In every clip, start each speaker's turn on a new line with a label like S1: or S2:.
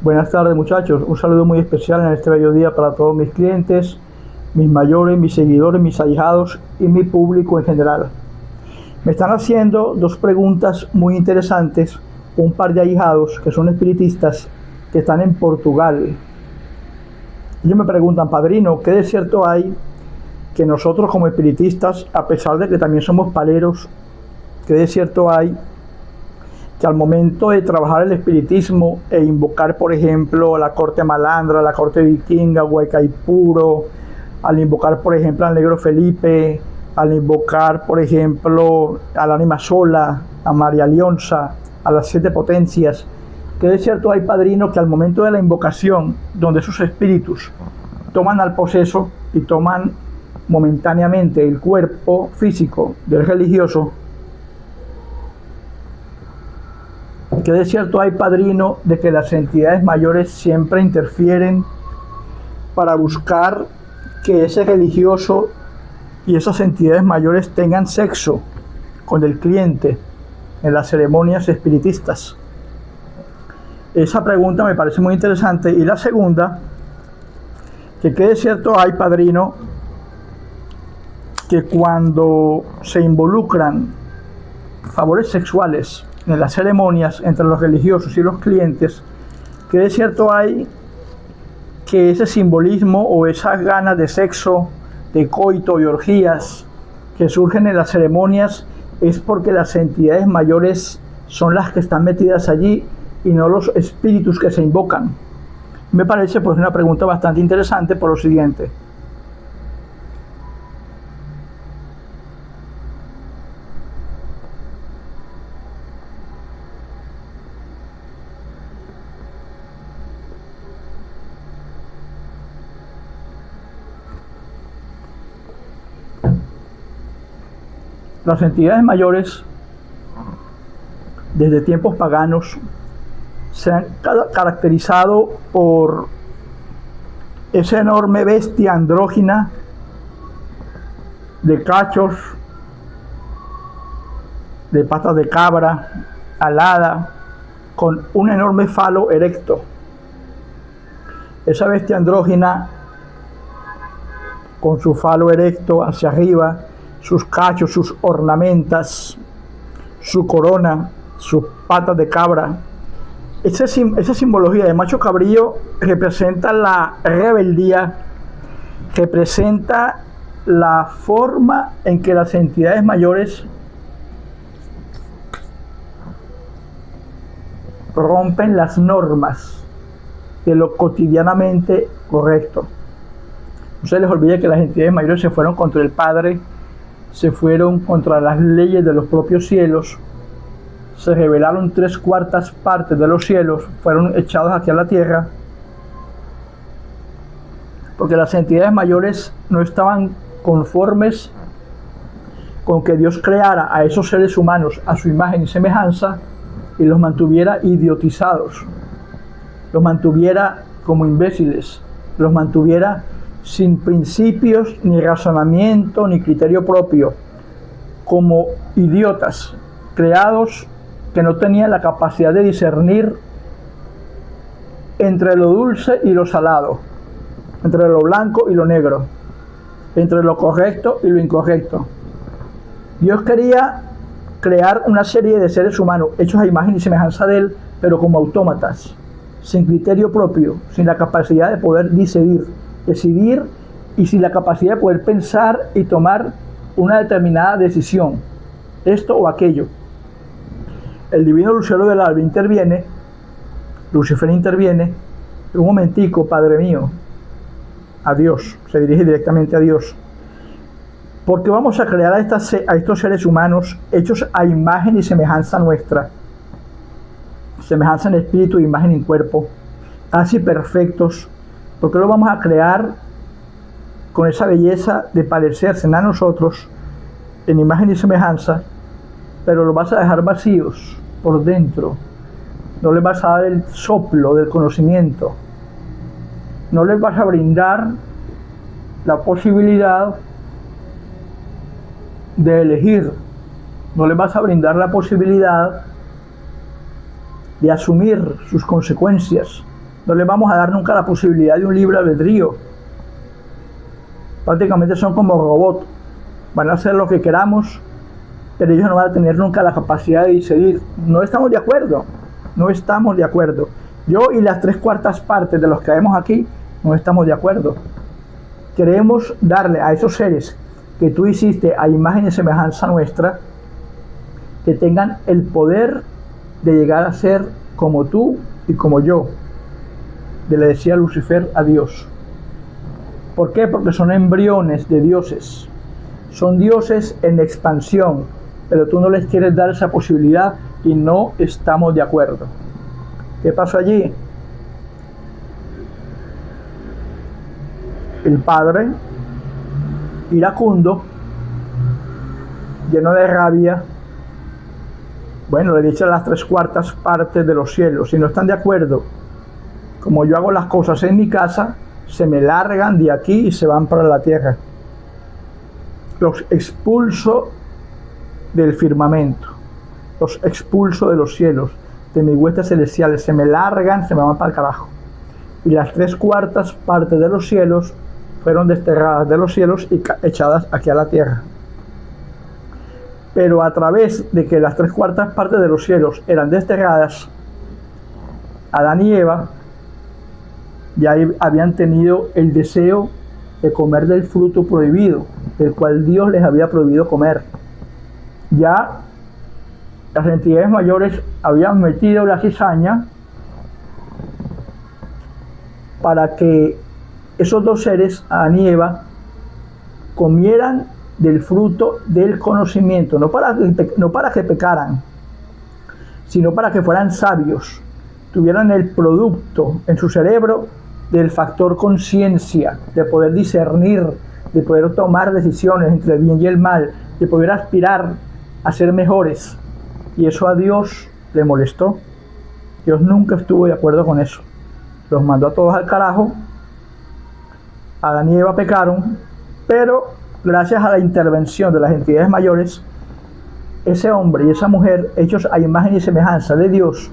S1: Buenas tardes, muchachos. Un saludo muy especial en este bello día para todos mis clientes, mis mayores, mis seguidores, mis ahijados y mi público en general. Me están haciendo dos preguntas muy interesantes, un par de ahijados que son espiritistas que están en Portugal. Ellos me preguntan: padrino, ¿qué de cierto hay que nosotros como espiritistas, a pesar de que también somos paleros, qué de cierto hay que al momento de trabajar el espiritismo e invocar, por ejemplo, la corte malandra, la corte vikinga, Huaycaipuro, al invocar, por ejemplo, al negro Felipe, al invocar, por ejemplo, al ánima sola, a María Leonza, a las 7 potencias, que de cierto hay, padrino, que al momento de la invocación, donde esos espíritus toman al poseso y toman momentáneamente el cuerpo físico del religioso, que de cierto hay, padrino, de que las entidades mayores siempre interfieren para buscar que ese religioso y esas entidades mayores tengan sexo con el cliente en las ceremonias espiritistas? Esa pregunta me parece muy interesante. Y la segunda, que qué de cierto hay, padrino, que cuando se involucran favores sexuales en las ceremonias entre los religiosos y los clientes, que de cierto hay que ese simbolismo o esas ganas de sexo, de coito y orgías que surgen en las ceremonias es porque las entidades mayores son las que están metidas allí y no los espíritus que se invocan. Me parece pues una pregunta bastante interesante por lo siguiente. Las entidades mayores, desde tiempos paganos, se han caracterizado por esa enorme bestia andrógina de cachos, de patas de cabra, alada, con un enorme falo erecto. Esa bestia andrógina, con su falo erecto hacia arriba, sus cachos, sus ornamentas, su corona, sus patas de cabra. Esa simbología de macho cabrío representa la rebeldía, representa la forma en que las entidades mayores rompen las normas de lo cotidianamente correcto. No se les olvide que las entidades mayores se fueron contra el Padre, se fueron contra las leyes de los propios cielos, se rebelaron 3/4 partes de los cielos, fueron echados aquí a la tierra, porque las entidades mayores no estaban conformes con que Dios creara a esos seres humanos a su imagen y semejanza y los mantuviera idiotizados, los mantuviera como imbéciles, los mantuviera sin principios, ni razonamiento, ni criterio propio, como idiotas, creados que no tenían la capacidad de discernir entre lo dulce y lo salado, entre lo blanco y lo negro, entre lo correcto y lo incorrecto. Dios quería crear una serie de seres humanos hechos a imagen y semejanza de Él, pero como autómatas, sin criterio propio, sin la capacidad de poder decidir y sin la capacidad de poder pensar y tomar una determinada decisión, esto o aquello. El divino lucero del alba interviene, Lucifer interviene: un momentico, Padre mío, a Dios, se dirige directamente a Dios, porque vamos a crear a estos seres humanos hechos a imagen y semejanza nuestra, semejanza en espíritu, imagen en cuerpo, casi perfectos. ¿Por qué lo vamos a crear con esa belleza de parecerse a nosotros en imagen y semejanza, pero los vas a dejar vacíos por dentro? No les vas a dar el soplo del conocimiento, no les vas a brindar la posibilidad de elegir, no les vas a brindar la posibilidad de asumir sus consecuencias, No les vamos a dar nunca la posibilidad de un libre albedrío. Prácticamente son como robots. Van a hacer lo que queramos, pero ellos no van a tener nunca la capacidad de decidir. No estamos de acuerdo. No estamos de acuerdo. Yo y las 3/4 partes de los que vemos aquí no estamos de acuerdo. Queremos darle a esos seres que tú hiciste a imagen y semejanza nuestra, que tengan el poder de llegar a ser como tú y como yo. Le decía Lucifer a Dios. ¿Por qué? Porque son embriones de dioses. Son dioses en expansión, pero tú no les quieres dar esa posibilidad y no estamos de acuerdo. ¿Qué pasó allí? El padre, iracundo, lleno de rabia, bueno, le dice a las 3/4 partes de los cielos: si no están de acuerdo, como yo hago las cosas en mi casa, se me largan de aquí y se van para la tierra. Los expulso del firmamento, los expulso de los cielos, de mis huestes celestiales, se me largan, se me van para el carajo. Y las 3/4 partes de los cielos fueron desterradas de los cielos y echadas aquí a la tierra. Pero a través de que las 3/4 partes de los cielos eran desterradas, Adán y Eva ya habían tenido el deseo de comer del fruto prohibido, del cual Dios les había prohibido comer. Ya las entidades mayores habían metido la cizaña para que esos dos seres, Adán y Eva, comieran del fruto del conocimiento, no para que pecaran, sino para que fueran sabios, tuvieran el producto en su cerebro del factor conciencia, de poder discernir, de poder tomar decisiones entre el bien y el mal, de poder aspirar a ser mejores. Y eso a Dios le molestó. Dios nunca estuvo de acuerdo con eso. Los mandó a todos al carajo. Adán y Eva pecaron, pero gracias a la intervención de las entidades mayores, ese hombre y esa mujer, hechos a imagen y semejanza de Dios,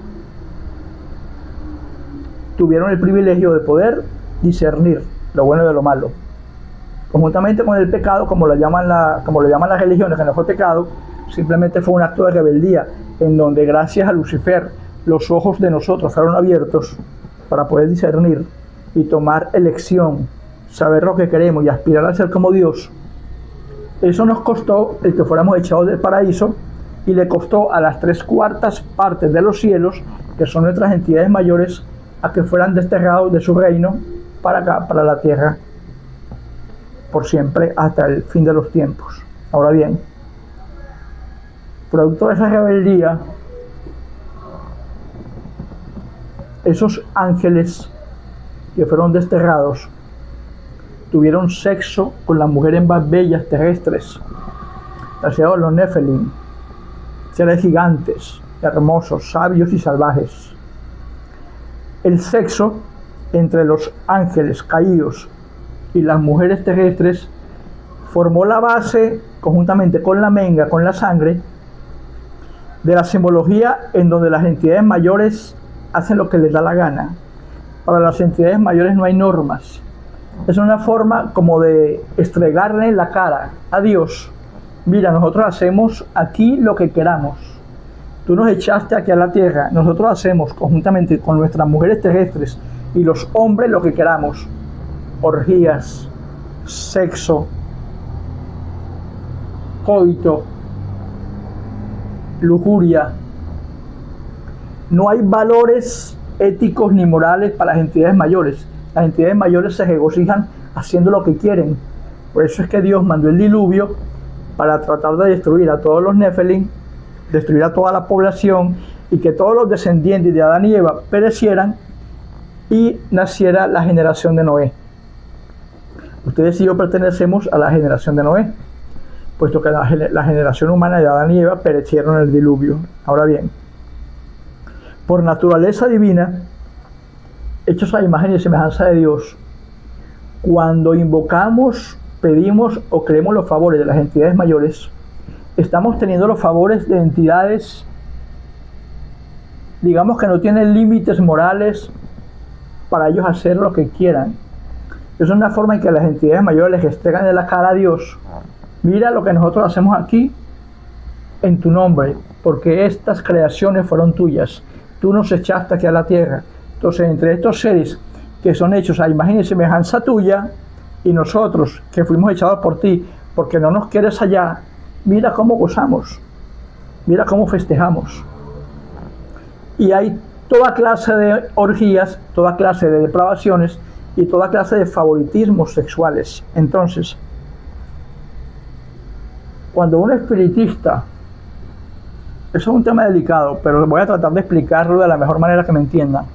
S1: tuvieron el privilegio de poder discernir lo bueno de lo malo. Conjuntamente con el pecado, como lo llaman las religiones, que no fue pecado, simplemente fue un acto de rebeldía, en donde gracias a Lucifer los ojos de nosotros fueron abiertos para poder discernir y tomar elección, saber lo que queremos y aspirar a ser como Dios. Eso nos costó el que fuéramos echados del paraíso, y le costó a las 3/4 partes de los cielos, que son nuestras entidades mayores, a que fueran desterrados de su reino para acá, para la tierra, por siempre, hasta el fin de los tiempos. Ahora bien, producto de esa rebeldía, esos ángeles que fueron desterrados tuvieron sexo con las mujeres más bellas terrestres, gracias a los Nefelim, seres gigantes, hermosos, sabios y salvajes. El sexo entre los ángeles caídos y las mujeres terrestres formó la base, conjuntamente con la menga, con la sangre, de la simbología en donde las entidades mayores hacen lo que les da la gana. Para las entidades mayores no hay normas. Es una forma como de estregarle la cara a Dios. Mira, nosotros hacemos aquí lo que queramos. Tú nos echaste aquí a la tierra. Nosotros hacemos conjuntamente con nuestras mujeres terrestres y los hombres lo que queramos. Orgías, sexo, coito, lujuria. No hay valores éticos ni morales para las entidades mayores. Las entidades mayores se regocijan haciendo lo que quieren. Por eso es que Dios mandó el diluvio para tratar de destruir a todos los Nefelim, destruir a toda la población, y que todos los descendientes de Adán y Eva perecieran y naciera la generación de Noé. Ustedes y yo pertenecemos a la generación de Noé, puesto que la generación humana de Adán y Eva perecieron en el diluvio. Ahora bien, por naturaleza divina, hechos a imagen y semejanza de Dios, cuando invocamos, pedimos o queremos los favores de las entidades mayores, estamos teniendo los favores de entidades, digamos, que no tienen límites morales para ellos hacer lo que quieran. Es una forma en que las entidades mayores les estregan en la cara a Dios: mira lo que nosotros hacemos aquí en tu nombre, porque estas creaciones fueron tuyas, tú nos echaste aquí a la tierra. Entonces, entre estos seres que son hechos a imagen y semejanza tuya, y nosotros que fuimos echados por ti porque no nos quieres allá, mira cómo gozamos, mira cómo festejamos. Y hay toda clase de orgías, toda clase de depravaciones y toda clase de favoritismos sexuales. Entonces, cuando un espiritista, eso es un tema delicado, pero voy a tratar de explicarlo de la mejor manera que me entiendan.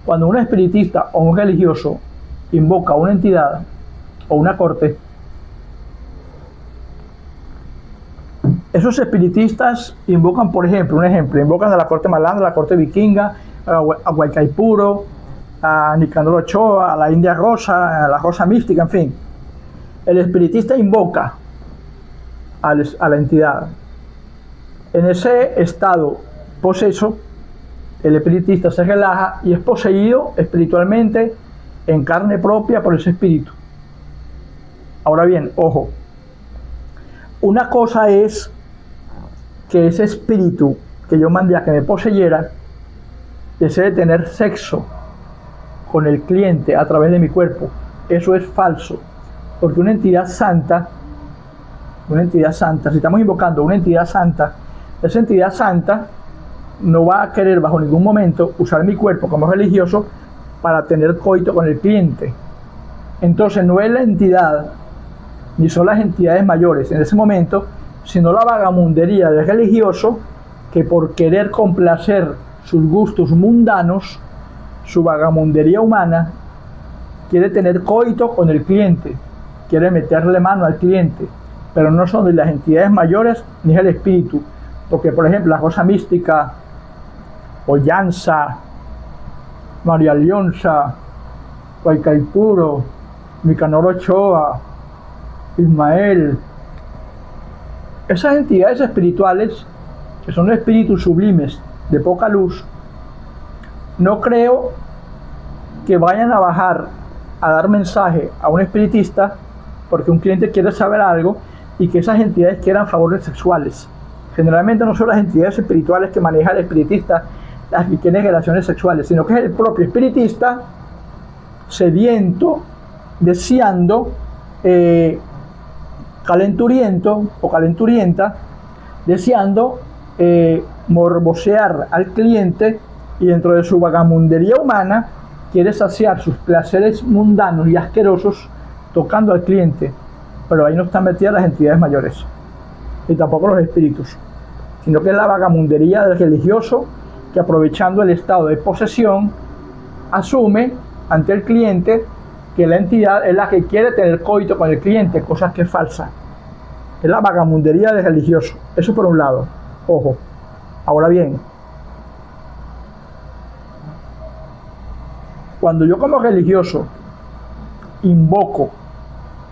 S1: Cuando un espiritista o un religioso invoca a una entidad o una corte, esos espiritistas invocan, por ejemplo, invocan a la corte malandra, a la corte vikinga, a Guaycaipuro, a Nicanor Ochoa, a la India Rosa, a la Rosa Mística, en fin. El espiritista invoca a la entidad. En ese estado poseso, el espiritista se relaja y es poseído espiritualmente en carne propia por ese espíritu. Ahora bien, ojo, una cosa es que ese espíritu que yo mandé a que me poseyera desee tener sexo con el cliente a través de mi cuerpo. Eso es falso, porque una entidad santa, si estamos invocando una entidad santa, esa entidad santa no va a querer bajo ningún momento usar mi cuerpo como religioso para tener coito con el cliente. Entonces no es la entidad, ni son las entidades mayores en ese momento, sino la vagamundería del religioso que, por querer complacer sus gustos mundanos, su vagamundería humana, quiere tener coito con el cliente, quiere meterle mano al cliente, pero no son ni las entidades mayores ni el espíritu. Porque, por ejemplo, la Rosa Mística, Ollanza, María Leonza, Guaycaipuro, Nicanor Ochoa, Ismael, esas entidades espirituales, que son espíritus sublimes de poca luz, no creo que vayan a bajar a dar mensaje a un espiritista porque un cliente quiere saber algo y que esas entidades quieran favores sexuales. Generalmente no son las entidades espirituales que maneja el espiritista las que tienen relaciones sexuales, sino que es el propio espiritista sediento, deseando, calenturiento o calenturienta, deseando morbosear al cliente, y dentro de su vagamundería humana quiere saciar sus placeres mundanos y asquerosos tocando al cliente. Pero ahí no están metidas las entidades mayores y tampoco los espíritus, sino que es la vagamundería del religioso que, aprovechando el estado de posesión, asume ante el cliente que la entidad es la que quiere tener coito con el cliente, cosa que es falsa. Es la vagamundería del religioso. Eso por un lado. Ojo. Ahora bien, cuando yo como religioso invoco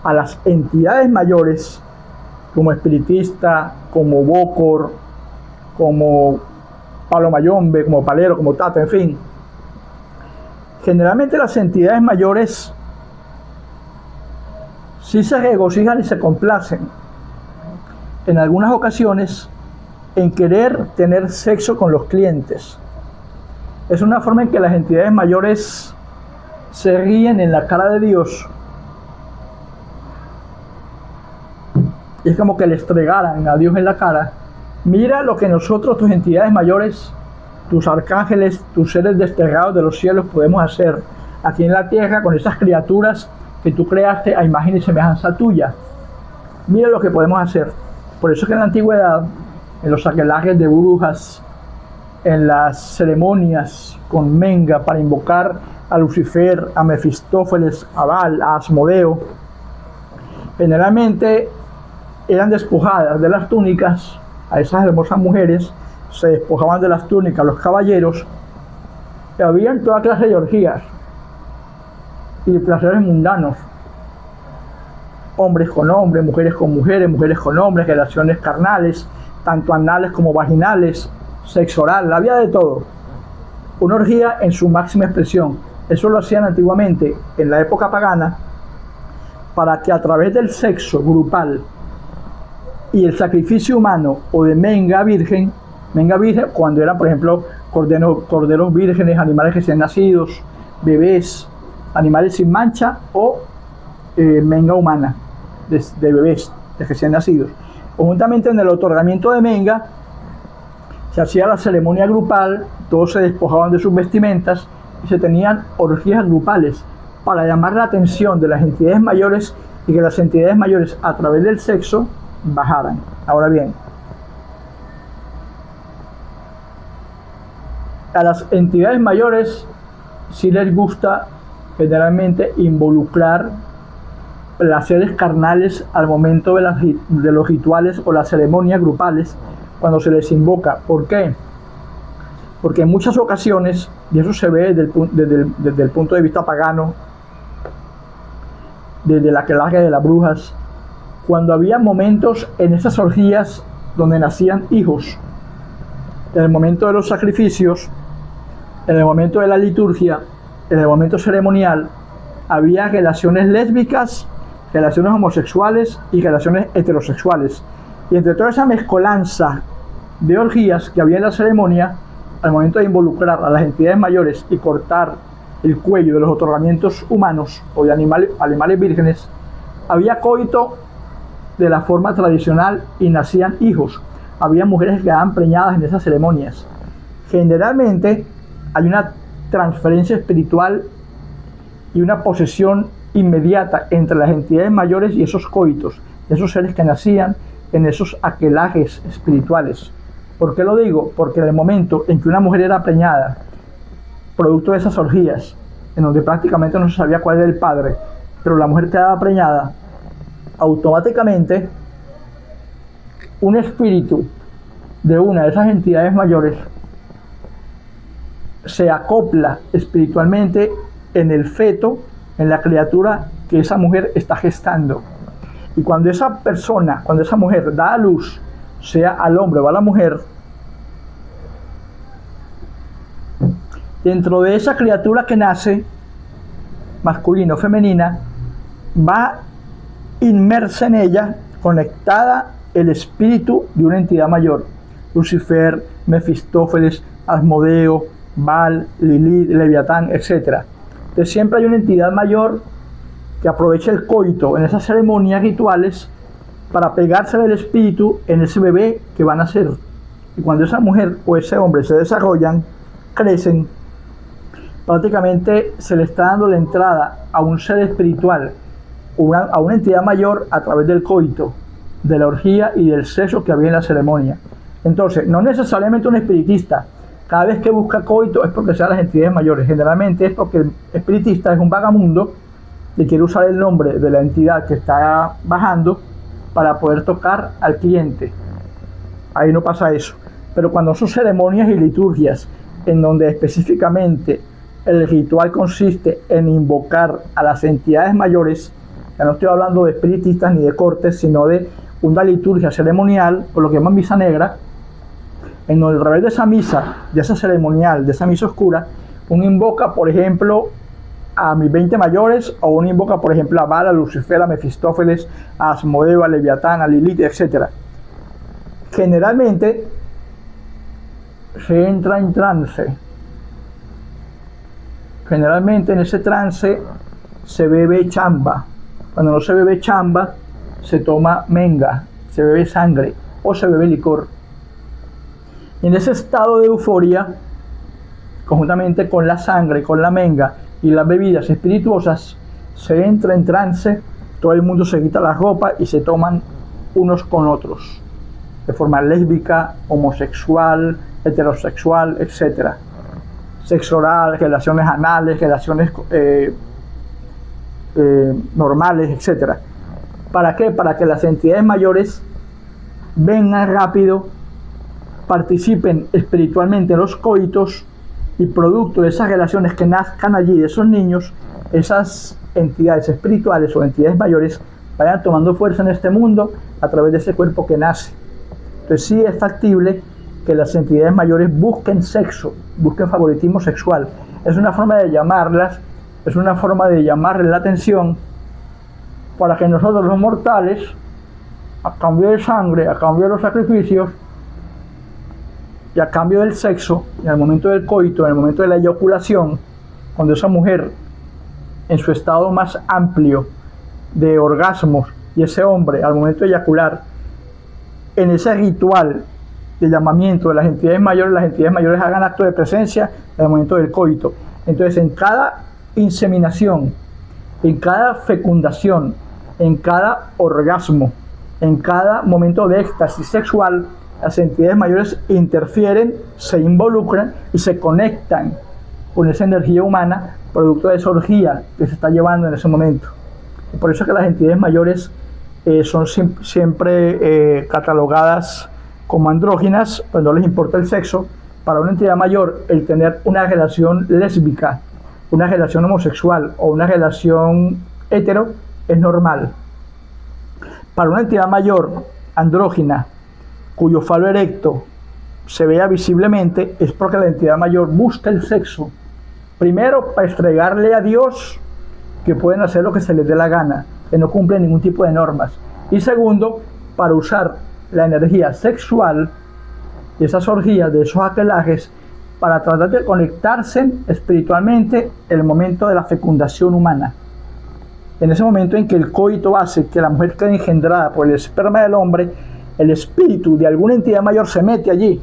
S1: a las entidades mayores, como espiritista, como Bócor, como Palo Mayombe, como Palero, como Tata, en fin, generalmente las entidades mayores sí se regocijan y se complacen en algunas ocasiones en querer tener sexo con los clientes. Es una forma en que las entidades mayores se ríen en la cara de Dios. Y es como que le estregaran a Dios en la cara: mira lo que nosotros, tus entidades mayores, tus arcángeles, tus seres desterrados de los cielos, podemos hacer aquí en la tierra con esas criaturas que tú creaste a imagen y semejanza tuya. Mira lo que podemos hacer. Por eso es que en la antigüedad, en los aquelarres de brujas, en las ceremonias con Menga para invocar a Lucifer, a Mefistófeles, a Baal, a Asmodeo, generalmente eran despojadas de las túnicas. A esas hermosas mujeres se despojaban de las túnicas los caballeros, y habían toda clase de orgías y de placeres mundanos: hombres con hombres, mujeres con hombres, relaciones carnales, tanto anales como vaginales, sexo oral, había de todo. Una orgía en su máxima expresión. Eso lo hacían antiguamente en la época pagana para que a través del sexo grupal y el sacrificio humano o de menga virgen, cuando eran por ejemplo corderos vírgenes, animales recién nacidos, bebés, animales sin mancha o menga humana de bebés, de recién nacidos. Conjuntamente en el otorgamiento de menga se hacía la ceremonia grupal, todos se despojaban de sus vestimentas y se tenían orgías grupales para llamar la atención de las entidades mayores y que las entidades mayores a través del sexo bajaran. Ahora bien, a las entidades mayores sí les gusta generalmente involucrar placeres carnales al momento de los rituales o las ceremonias grupales cuando se les invoca. ¿Por qué? Porque en muchas ocasiones, y eso se ve desde el punto de vista pagano, desde la aquelarre de las brujas, cuando había momentos en esas orgías donde nacían hijos, en el momento de los sacrificios, en el momento de la liturgia, en el momento ceremonial, había relaciones lésbicas, relaciones homosexuales y relaciones heterosexuales. Y entre toda esa mezcolanza de orgías que había en la ceremonia, al momento de involucrar a las entidades mayores y cortar el cuello de los otorgamientos humanos o de animales vírgenes, había coito de la forma tradicional y nacían hijos. Había mujeres que quedaban preñadas en esas ceremonias. Generalmente hay una transferencia espiritual y una posesión inmediata entre las entidades mayores y esos coitos, esos seres que nacían en esos aquelajes espirituales. ¿Por qué lo digo? Porque en el momento en que una mujer era preñada, producto de esas orgías, en donde prácticamente no se sabía cuál era el padre, pero la mujer quedaba preñada, automáticamente un espíritu de una de esas entidades mayores se acopla espiritualmente en el feto, en la criatura que esa mujer está gestando. Y cuando esa mujer da a luz, sea al hombre o a la mujer, dentro de esa criatura que nace, masculina o femenina, va inmersa en ella, conectada el espíritu de una entidad mayor. Lucifer, Mefistófeles, Asmodeo, Baal, Lilith, Leviatán, etc. Entonces siempre hay una entidad mayor que aprovecha el coito en esas ceremonias rituales para pegarse del espíritu en ese bebé que van a nacer. Y cuando esa mujer o ese hombre se desarrollan, crecen, prácticamente se le está dando la entrada a un ser espiritual, a una entidad mayor a través del coito, de la orgía y del sexo que había en la ceremonia. Entonces, no necesariamente un espiritista, cada vez que busca coito es porque sean las entidades mayores. Generalmente es porque el espiritista es un vagamundo que quiere usar el nombre de la entidad que está bajando para poder tocar al cliente. Ahí no pasa eso. Pero cuando son ceremonias y liturgias en donde específicamente el ritual consiste en invocar a las entidades mayores, ya no estoy hablando de espiritistas ni de cortes, sino de una liturgia ceremonial, o lo que llaman misa negra, en donde a través de esa misa, de esa ceremonial, de esa misa oscura, uno invoca, por ejemplo, a mis 20 mayores, o uno invoca, por ejemplo, a Baal, a Lucifer, a Mefistófeles, a Asmodeo, a Leviatán, a Lilith, etc. Generalmente se entra en trance. Generalmente en ese trance se bebe chamba. Cuando no se bebe chamba, se toma menga, se bebe sangre o se bebe licor. Y en ese estado de euforia, conjuntamente con la sangre, con la menga y las bebidas espirituosas, se entra en trance, todo el mundo se quita la ropa y se toman unos con otros, de forma lésbica, homosexual, heterosexual, etc. Sexo oral, relaciones anales, relaciones normales, etc. ¿Para qué? Para que las entidades mayores vengan rápido, participen espiritualmente en los coitos y producto de esas relaciones que nazcan allí de esos niños, esas entidades espirituales o entidades mayores vayan tomando fuerza en este mundo a través de ese cuerpo que nace. Entonces sí es factible que las entidades mayores busquen sexo, busquen favoritismo sexual. Es una forma de llamarlas, es una forma de llamarles la atención para que nosotros los mortales, a cambio de sangre, a cambio de los sacrificios y a cambio del sexo, en el momento del coito, en el momento de la eyaculación, cuando esa mujer en su estado más amplio de orgasmos y ese hombre al momento de eyacular, en ese ritual de llamamiento de las entidades mayores hagan acto de presencia en el momento del coito. Entonces, en cada inseminación, en cada fecundación, en cada orgasmo, en cada momento de éxtasis sexual, las entidades mayores interfieren, se involucran y se conectan con esa energía humana producto de esa orgía que se está llevando en ese momento. Y por eso es que las entidades mayores son siempre catalogadas como andróginas, pues no les importa el sexo. Para una entidad mayor, el tener una relación lésbica, una relación homosexual o una relación hetero es normal. Para una entidad mayor andrógina, cuyo falo erecto se vea visiblemente, es porque la entidad mayor busca el sexo. Primero, para estregarle a Dios que pueden hacer lo que se les dé la gana, que no cumplen ningún tipo de normas. Y segundo, para usar la energía sexual de esas orgías, de esos aquelajes, para tratar de conectarse espiritualmente en el momento de la fecundación humana. En ese momento en que el coito hace que la mujer quede engendrada por el esperma del hombre, el espíritu de alguna entidad mayor se mete allí.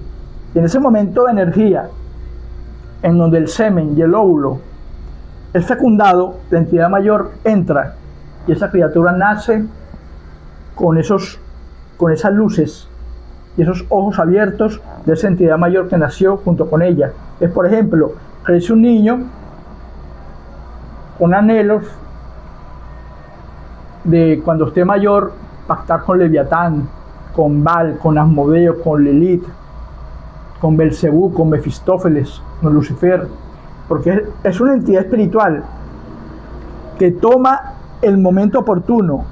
S1: Y en ese momento de energía, en donde el semen y el óvulo es fecundado, la entidad mayor entra y esa criatura nace con esas luces y esos ojos abiertos de esa entidad mayor que nació junto con ella. Es, por ejemplo, crece un niño con anhelos de cuando esté mayor pactar con Leviatán, con Baal, con Asmodeo, con Lilith, con Belcebú, con Mefistófeles, con Lucifer, porque es una entidad espiritual que toma el momento oportuno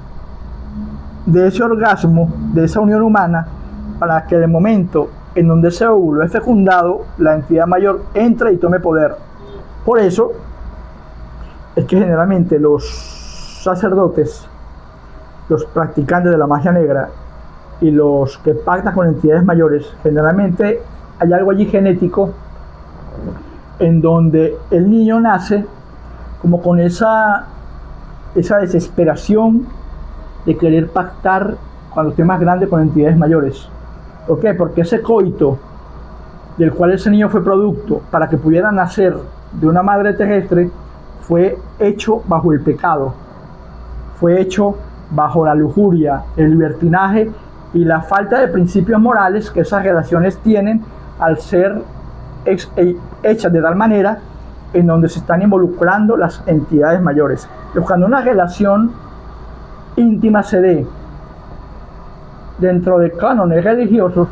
S1: de ese orgasmo, de esa unión humana, para que en el momento en donde ese óvulo es fecundado, la entidad mayor entre y tome poder. Por eso es que generalmente los sacerdotes, los practicantes de la magia negra y los que pactan con entidades mayores, generalmente hay algo allí genético en donde el niño nace como con esa desesperación de querer pactar cuando esté más grande con entidades mayores. ¿Por qué? Porque ese coito del cual ese niño fue producto para que pudiera nacer de una madre terrestre fue hecho bajo el pecado, fue hecho bajo la lujuria, el libertinaje y la falta de principios morales que esas relaciones tienen al ser hechas de tal manera en donde se están involucrando las entidades mayores. Pero cuando una relación íntima se dé dentro de cánones religiosos,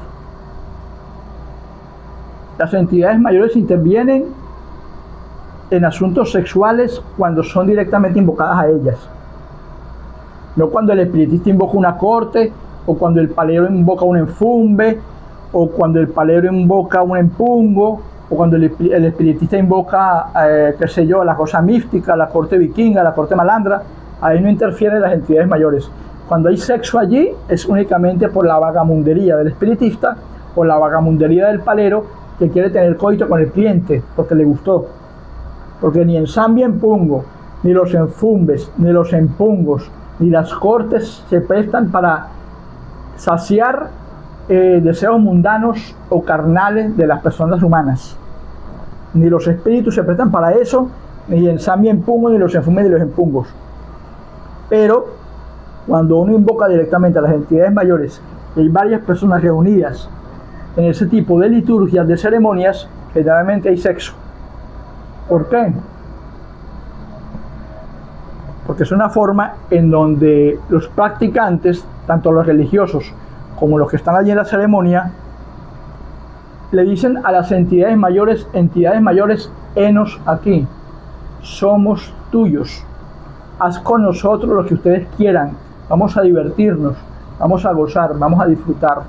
S1: las entidades mayores intervienen en asuntos sexuales cuando son directamente invocadas a ellas. No cuando el espiritista invoca una corte, o cuando el palero invoca un enfumbe, o cuando el palero invoca un empungo, o cuando el espiritista invoca, qué sé yo, la cosa mística, la corte vikinga, la corte malandra. Ahí no interfieren las entidades mayores. Cuando hay sexo allí, es únicamente por la vagamundería del espiritista, o la vagamundería del palero, que quiere tener coito con el cliente, porque le gustó. Porque ni ensambia empungo, ni los enfumbes, ni los empungos, ni las cortes se prestan para saciar deseos mundanos o carnales de las personas humanas. Ni los espíritus se prestan para eso, ni ensambia empungo, ni los enfumbes, ni los empungos. Pero cuando uno invoca directamente a las entidades mayores y hay varias personas reunidas en ese tipo de liturgias, de ceremonias, generalmente hay sexo. ¿Por qué? Porque es una forma en donde los practicantes, tanto los religiosos como los que están allí en la ceremonia, le dicen a las entidades mayores, henos aquí, somos tuyos, haz con nosotros lo que ustedes quieran, vamos a divertirnos, vamos a gozar, vamos a disfrutar.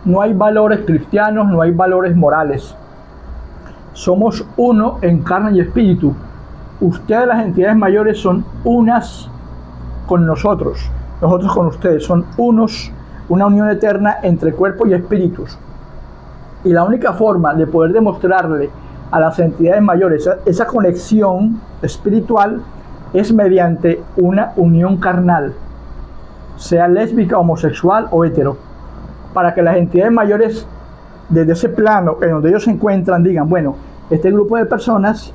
S1: no hay valores cristianos, no hay valores morales. Somos uno en carne y espíritu. Ustedes, las entidades mayores, son unas con nosotros, nosotros con ustedes, son unos, una unión eterna entre cuerpo y espíritus. Y la única forma de poder demostrarle a las entidades mayores esa conexión espiritual es mediante una unión carnal, sea lésbica, homosexual o hetero, para que las entidades mayores, desde ese plano en donde ellos se encuentran, digan, bueno, este grupo de personas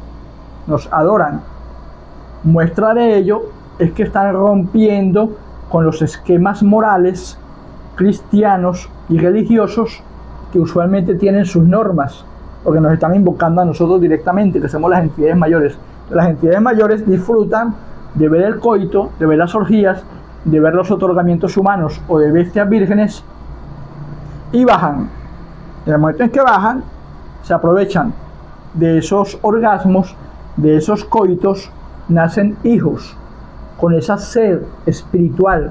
S1: nos adoran. Muestra de ello es que están rompiendo con los esquemas morales, cristianos y religiosos que usualmente tienen sus normas, porque nos están invocando a nosotros directamente, que somos las entidades mayores. Las entidades mayores disfrutan de ver el coito, de ver las orgías, de ver los otorgamientos humanos o de bestias vírgenes, y bajan. En el momento en que bajan, se aprovechan de esos orgasmos, de esos coitos, nacen hijos con esa sed espiritual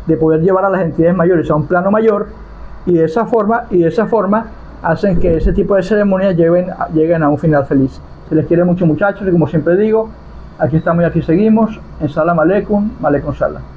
S1: de poder llevar a las entidades mayores a un plano mayor, y de esa forma hacen que ese tipo de ceremonias lleguen a un final feliz. Se les quiere mucho, muchachos, y como siempre digo, aquí estamos y aquí seguimos. En Salam Aleikum, Aleikum Salam.